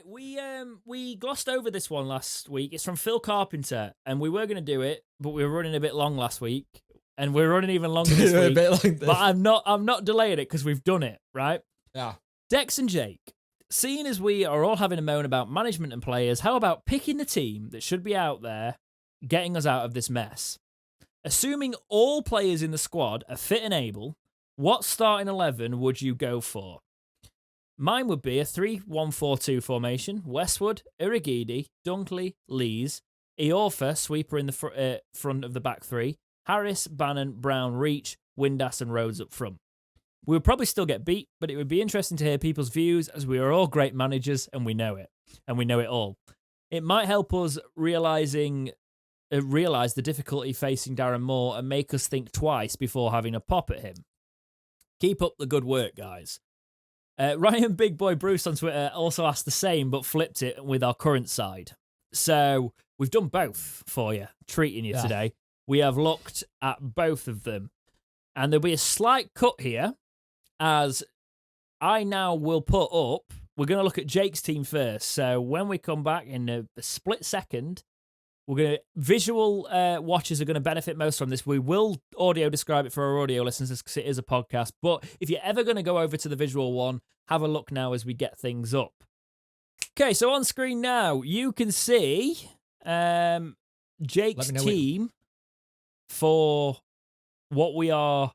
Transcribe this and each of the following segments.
we glossed over this one last week. It's from Phil Carpenter, and we were going to do it, but we were running a bit long last week, and we're running even longer this week. But I'm not delaying it because we've done it, right? Yeah. Dex and Jake, seeing as we are all having a moan about management and players, how about picking the team that should be out there, getting us out of this mess? Assuming all players in the squad are fit and able, what starting 11 would you go for? Mine would be a 3-1-4-2 formation. Westwood, Irigidi, Dunkley, Lees, Iorfa, sweeper in the front of the back three, Harris, Bannon, Brown, Reach, Windass and Rhodes up front. We would probably still get beat, but it would be interesting to hear people's views as we are all great managers and we know it. And we know it all. It might help us realise the difficulty facing Darren Moore and make us think twice before having a pop at him. Keep up the good work, guys. Ryan Big Boy Bruce on Twitter also asked the same, but flipped it with our current side. So we've done both for you, treating you today. We have looked at both of them. And there'll be a slight cut here, as I now will put up, we're going to look at Jake's team first. So when we come back in a split second, visual watchers are going to benefit most from this. We will audio describe it for our audio listeners because it is a podcast. But if you're ever going to go over to the visual one, have a look now as we get things up. Okay, so on screen now, you can see Jake's team for what we are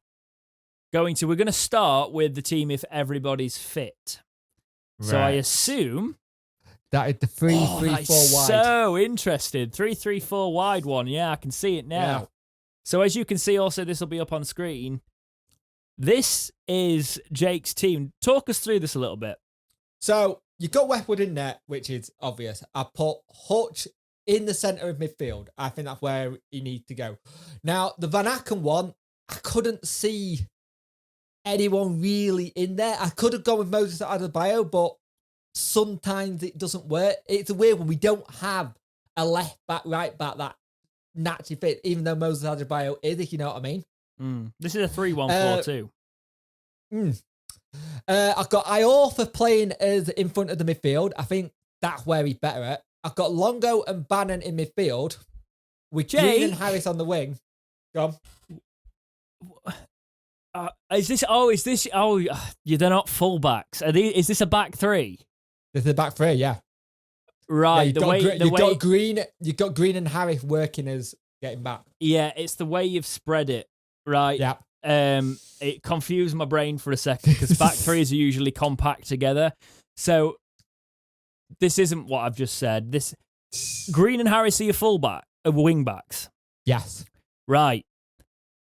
going to. We're going to start with the team if everybody's fit. Right. So I assume... That is the 3-3-4 wide. So interested. 3-3-4 wide one. Yeah, I can see it now. Yeah. So as you can see, also, this will be up on screen. This is Jake's team. Talk us through this a little bit. So you've got Westwood in there, which is obvious. I put Hutch in the centre of midfield. I think that's where he needs to go. Now, the Van Aken one, I couldn't see anyone really in there. I could have gone with Moses Adebayo, but sometimes it doesn't work. It's a weird one. We don't have a left back, right back that naturally fit, even though Moses Adebayo is, if you know what I mean. This is a 3-1-4-2. I've got Iorfa playing as in front of the midfield. I think that's where he's better at. I've got Longo and Bannon in midfield with Green and Harris on the wing. Go on. They're not fullbacks. Is this a back three? This is a back three, yeah. Right. Yeah, you've got Green and Harris working as getting back. Yeah, it's the way you've spread it, right? Yeah. It confused my brain for a second because back threes are usually compact together. So this isn't what I've just said. This Green and Harris are your fullback, wing backs. Yes. Right.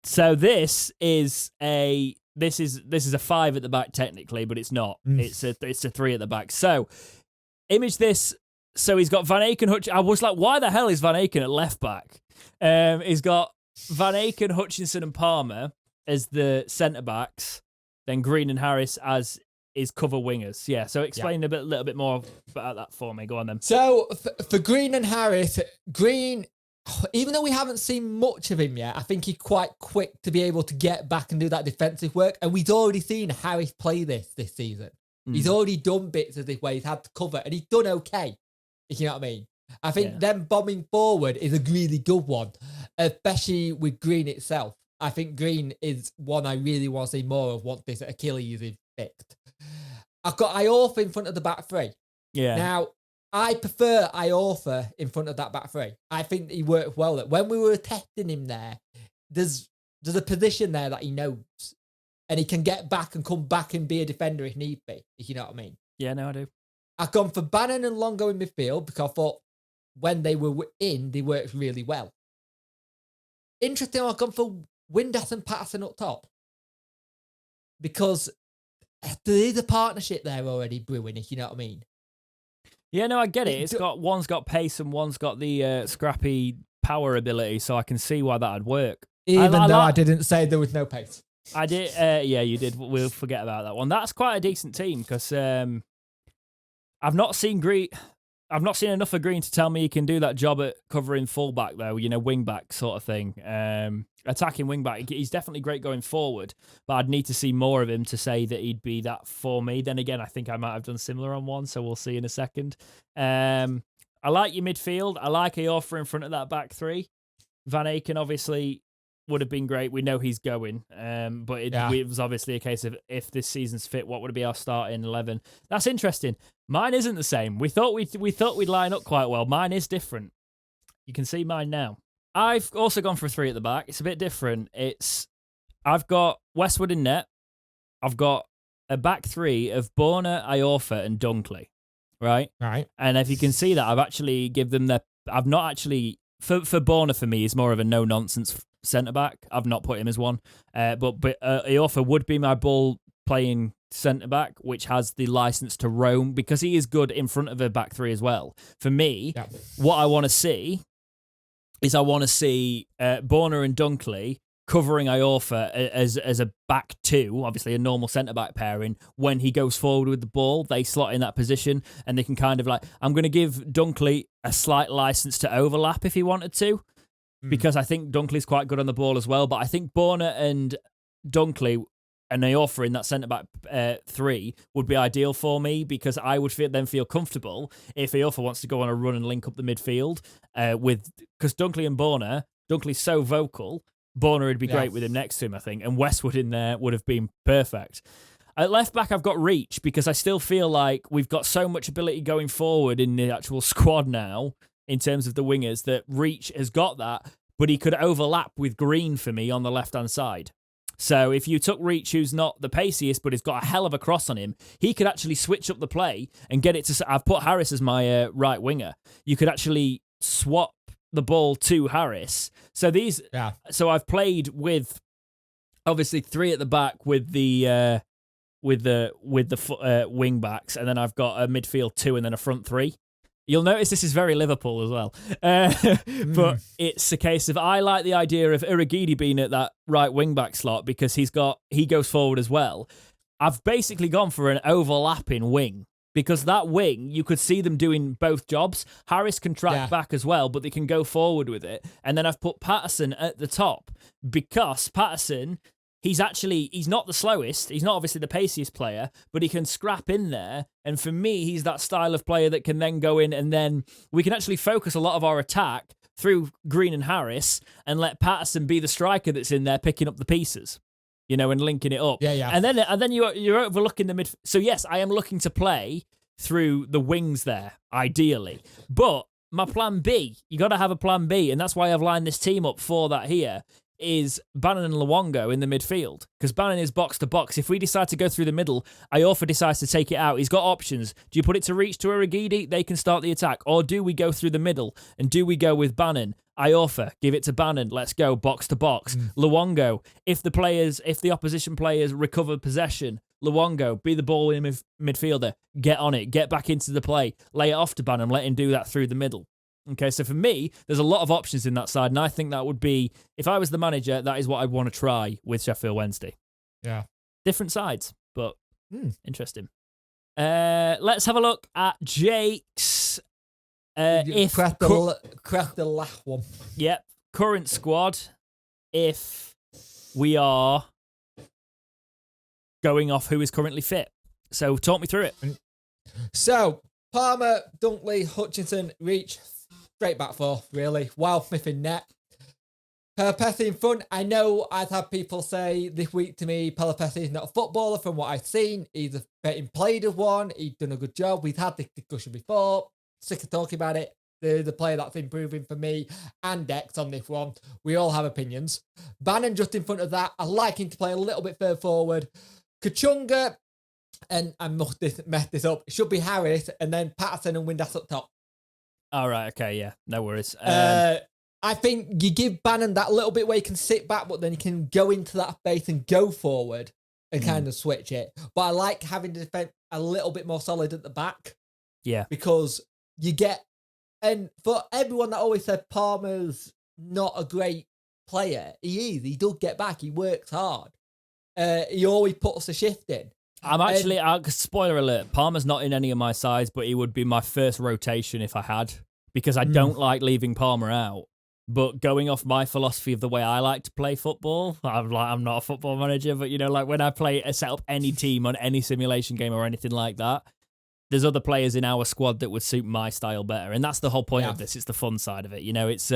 So this is a 5 at the back technically, but it's not. It's a 3 at the back. So image this. So he's got Van Aken, Hutch. I was like, why the hell is Van Aken at left back? He's got Van Aken, Hutchinson, and Palmer as the centre backs. Then Green and Harris as his cover wingers. Yeah. So explain a little bit more about that for me. Go on then. So for Green and Harris, Green, even though we haven't seen much of him yet, I think he's quite quick to be able to get back and do that defensive work. And we've already seen Harris play this season. He's already done bits of this where he's had to cover, and he's done okay, if you know what I mean. I think them bombing forward is a really good one, especially with Green itself. I think Green is one I really want to see more of once this Achilles is fixed. I've got Iorfa in front of the back three. Yeah. Now, I prefer Iorfa in front of that back three. I think he worked well. When we were testing him there, there's a position there that he knows. And he can get back and come back and be a defender if need be, if you know what I mean. Yeah, no, I do. I've gone for Bannon and Longo in midfield because I thought when they were in, they worked really well. Interesting, I've gone for Windass and Patterson up top. Because there is a partnership there already brewing, if you know what I mean. Yeah, no, I get it. One's got pace and one's got the scrappy power ability, so I can see why that'd work. Even though I didn't say there was no pace. I did. Yeah, you did. We'll forget about that one. That's quite a decent team because I've not seen Green. I've not seen enough of Green to tell me he can do that job at covering fullback, though, wing back sort of thing. Attacking wing back, he's definitely great going forward, but I'd need to see more of him to say that he'd be that for me. Then again, I think I might have done similar on one, so we'll see in a second. I like your midfield. I like Iorfa in front of that back three. Van Aken obviously would have been great. We know he's going, but it was obviously a case of if this season's fit, what would be our starting 11? That's interesting. Mine isn't the same. We thought we'd line up quite well. Mine is different. You can see mine now. I've also gone for 3 at the back. It's a bit different. I've got Westwood in net. I've got a back 3 of Borna, Iorfa, and Dunkley. Right. And if you can see that, I've actually given them I've not actually for Borna for me is more of a no nonsense centre back. I've not put him as one, but Iorfa would be my ball playing centre back, which has the license to roam because he is good in front of a back 3 as well. For me, what I want to see is Borna and Dunkley covering Iorfa as a back 2, obviously a normal centre-back pairing. When he goes forward with the ball, they slot in that position, and they can kind of I'm going to give Dunkley a slight license to overlap if he wanted to, because I think Dunkley's quite good on the ball as well, but I think Borna and Dunkley and Iorfa in that centre-back 3 would be ideal for me, because I would then feel comfortable if Iorfa wants to go on a run and link up the midfield because Dunkley and Dunkley's so vocal, Borna would be great with him next to him, I think, and Westwood in there would have been perfect. At left back, I've got Reach, because I still feel like we've got so much ability going forward in the actual squad now, in terms of the wingers, that Reach has got that, but he could overlap with Green for me on the left-hand side. So if you took Reach, who's not the paciest, but has got a hell of a cross on him, he could actually switch up the play and get it to... I've put Harris as my right winger. You could actually swap the ball to Harris. So so I've played with obviously 3 at the back with the wing backs, and then I've got a midfield 2 and then a front 3. You'll notice this is very Liverpool as well. But it's a case of, I like the idea of Urhoghide being at that right wing back slot because he goes forward as well. I've basically gone for an overlapping wing, because that wing, you could see them doing both jobs. Harris can track back as well, but they can go forward with it. And then I've put Patterson at the top, because Patterson, he's not the slowest. He's not obviously the paciest player, but he can scrap in there. And for me, he's that style of player that can then go in, and then we can actually focus a lot of our attack through Green and Harris and let Patterson be the striker that's in there picking up the pieces. And linking it up. Yeah. And then you're overlooking the mid. So yes, I am looking to play through the wings there, ideally. But my plan B, you got to have a plan B, and that's why I've lined this team up for that here, is Bannon and Luongo in the midfield. Because Bannon is box to box. If we decide to go through the middle, Iorfa decides to take it out. He's got options. Do you put it to Reach to Urhoghide? They can start the attack. Or do we go through the middle? And do we go with Bannon? Iorfa, give it to Bannon. Let's go box to box. Luongo, if the opposition players recover possession, Luongo, be the ball in midfielder. Get on it. Get back into the play. Lay it off to Bannon. Let him do that through the middle. Okay, so for me, there's a lot of options in that side, and I think that would be, if I was the manager, that is what I'd want to try with Sheffield Wednesday. Yeah. Different sides, but interesting. Let's have a look at Jake's... crack the last one. Yep, current squad, if we are going off who is currently fit. So talk me through it. So, Palmer, Dunkley, Hutchinson, Reach... Straight back 4, really. Wild Smith in net. Pelopessi in front. I know I've had people say this week to me, Pelopessi is not a footballer from what I've seen. He's getting played as one. He's done a good job. We've had this discussion before. Sick of talking about it. The player that's improving for me and Dex on this one. We all have opinions. Bannon just in front of that. I like him to play a little bit further forward. Kachunga, and I must mess this up, it should be Harris, and then Patterson and Windass up top. All right, okay, yeah, no worries. I think you give Bannon that little bit where he can sit back, but then he can go into that space and go forward and kind of switch it. But I like having the defense a little bit more solid at the back. Yeah. Because you get... And for everyone that always said Palmer's not a great player, he is. He does get back. He works hard. He always puts the shift in. Spoiler alert, Palmer's not in any of my sides, but he would be my first rotation if I had, because I don't like leaving Palmer out. But going off my philosophy of the way I like to play football, I'm not a football manager, but like when I set up any team on any simulation game or anything like that, there's other players in our squad that would suit my style better. And that's the whole point of this. It's the fun side of it. It's,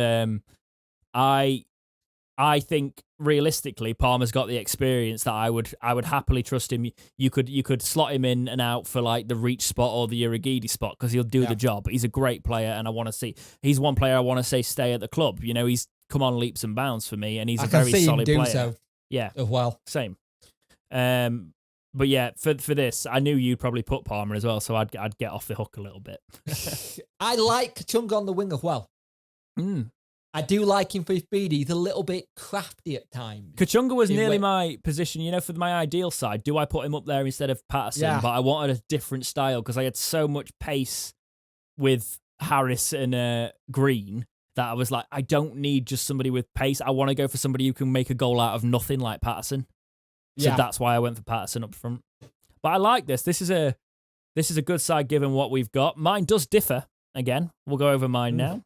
I think realistically, Palmer's got the experience that I would happily trust him. You could slot him in and out for like the reach spot or the Urigidi spot because he'll do the job. He's a great player, and I want to see. He's one player I want to say stay at the club. He's come on leaps and bounds for me, and he's a very solid player. I can see him do so. Yeah, as well. Same. But yeah, for this, I knew you'd probably put Palmer as well, so I'd get off the hook a little bit. I like Kachunga on the wing as well. I do like him for his speed. He's a little bit crafty at times. Kachunga was nearly my position, for my ideal side. Do I put him up there instead of Patterson? Yeah. But I wanted a different style because I had so much pace with Harris and Green that I was like, I don't need just somebody with pace. I want to go for somebody who can make a goal out of nothing like Patterson. So that's why I went for Patterson up front. But I like this. This is a good side given what we've got. Mine does differ. Again, we'll go over mine now.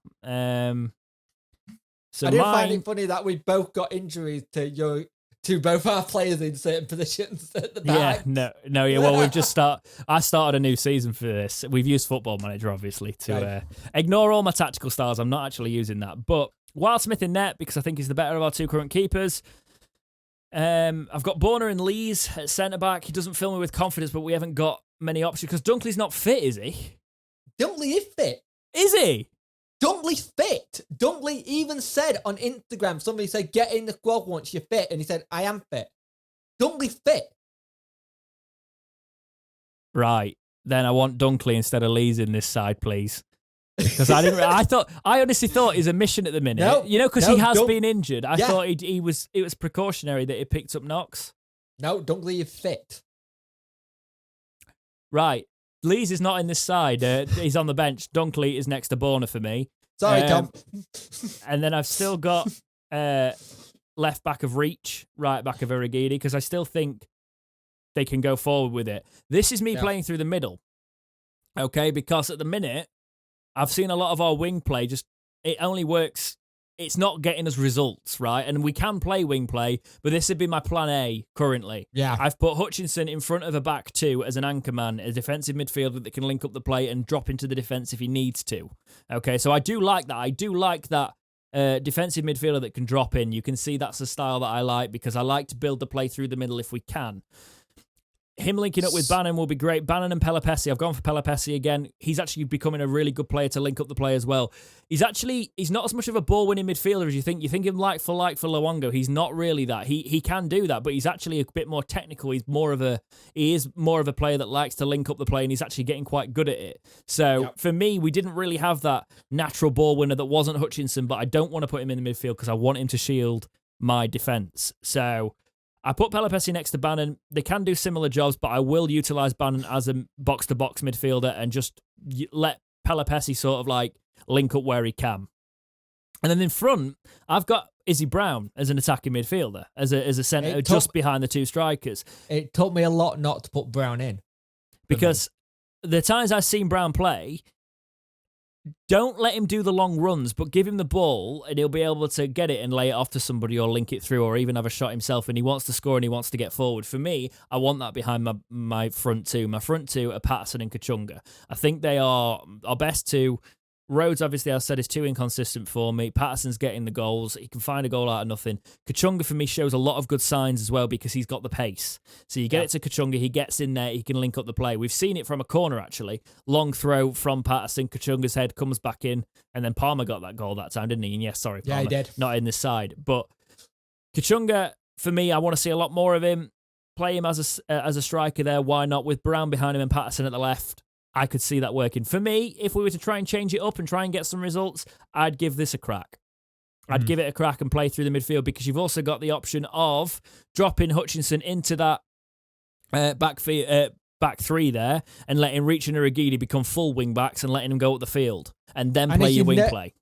So I did find it funny that we both got injuries to both our players in certain positions at the back. Yeah. Well, I started a new season for this. We've used Football Manager, obviously, to ignore all my tactical styles. I'm not actually using that. But Wildsmith in net, because I think he's the better of our two current keepers. I've got Borner and Lees at centre-back. He doesn't fill me with confidence, but we haven't got many options because Dunkley's not fit, is he? Dunkley is fit. Is he? Dunkley's fit. Dunkley even said on Instagram, somebody said, get in the squad once you're fit. And he said, I am fit. Dunkley's fit. Right. Then I want Dunkley instead of Lees in this side, please. Because I honestly thought he's a mission at the minute. Because he has been injured. I thought it was precautionary that he picked up knocks. No, Dunkley is fit. Right. Lees is not in this side. He's on the bench. Dunkley is next to Borner for me. Sorry, Tom. And then I've still got left back of Reach, right back of Urigidi, because I still think they can go forward with it. This is me playing through the middle. Okay, because at the minute, I've seen a lot of our wing play, it only works. It's not getting us results, right? And we can play wing play, but this would be my plan A currently. Yeah. I've put Hutchinson in front of a back two as an anchor man, a defensive midfielder that can link up the play and drop into the defence if he needs to. Okay, so I do like that. I do like that defensive midfielder that can drop in. You can see that's the style that I like because I like to build the play through the middle if we can. Him linking up with Bannon will be great. Bannon and Pelopessi. I've gone for Pelopessi again. He's actually becoming a really good player to link up the play as well. He's not as much of a ball-winning midfielder as you think. You think him like for Luongo. He's not really that. He can do that, but he's actually a bit more technical. He is more of a player that likes to link up the play, and he's actually getting quite good at it. So for me, we didn't really have that natural ball winner that wasn't Hutchinson, but I don't want to put him in the midfield because I want him to shield my defence. So I put Pelopessi next to Bannon. They can do similar jobs, but I will utilise Bannon as a box-to-box midfielder and just let Pelopessi sort of like link up where he can. And then in front, I've got Izzy Brown as an attacking midfielder, as a centre just behind the two strikers. It took me a lot not to put Brown in. Because the times I've seen Brown play, don't let him do the long runs, but give him the ball and he'll be able to get it and lay it off to somebody or link it through or even have a shot himself, and he wants to score and he wants to get forward. For me, I want that behind my front two. My front two are Patterson and Kachunga. I think they are our best two. Rhodes, obviously, I said, is too inconsistent for me. Patterson's getting the goals. He can find a goal out of nothing. Kachunga, for me, shows a lot of good signs as well because he's got the pace. So you get it to Kachunga, he gets in there, he can link up the play. We've seen it from a corner, actually. Long throw from Patterson, Kachunga's head comes back in, and then Palmer got that goal that time, didn't he? And yes, sorry, Palmer. Yeah, he did. Not in this side. But Kachunga, for me, I want to see a lot more of him. Play him as a striker there. Why not? With Brown behind him and Patterson at the left. I could see that working. For me, if we were to try and change it up and try and get some results, I'd give this a crack. I'd give it a crack and play through the midfield because you've also got the option of dropping Hutchinson into that back three there and letting Reach and Urigidi become full wing backs and letting him go up the field and then play your wing play.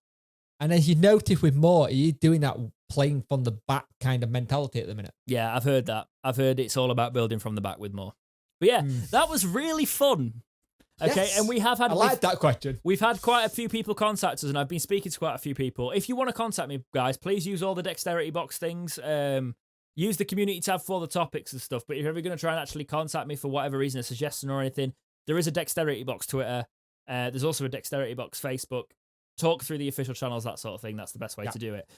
And as you notice with Moore, he's doing that playing from the back kind of mentality at the minute. Yeah, I've heard that. I've heard it's all about building from the back with Moore. But yeah, that was really fun. Okay, Yes, and we have had... I like that question. We've had quite a few people contact us, and I've been speaking to quite a few people. If you want to contact me, guys, please use all the Dexterity Box things. Use the community tab for all the topics and stuff. But if you're ever going to try and actually contact me for whatever reason, a suggestion or anything, there is a Dexterity Box Twitter. There's also a Dexterity Box Facebook. Talk through the official channels, that sort of thing. That's the best way to do it.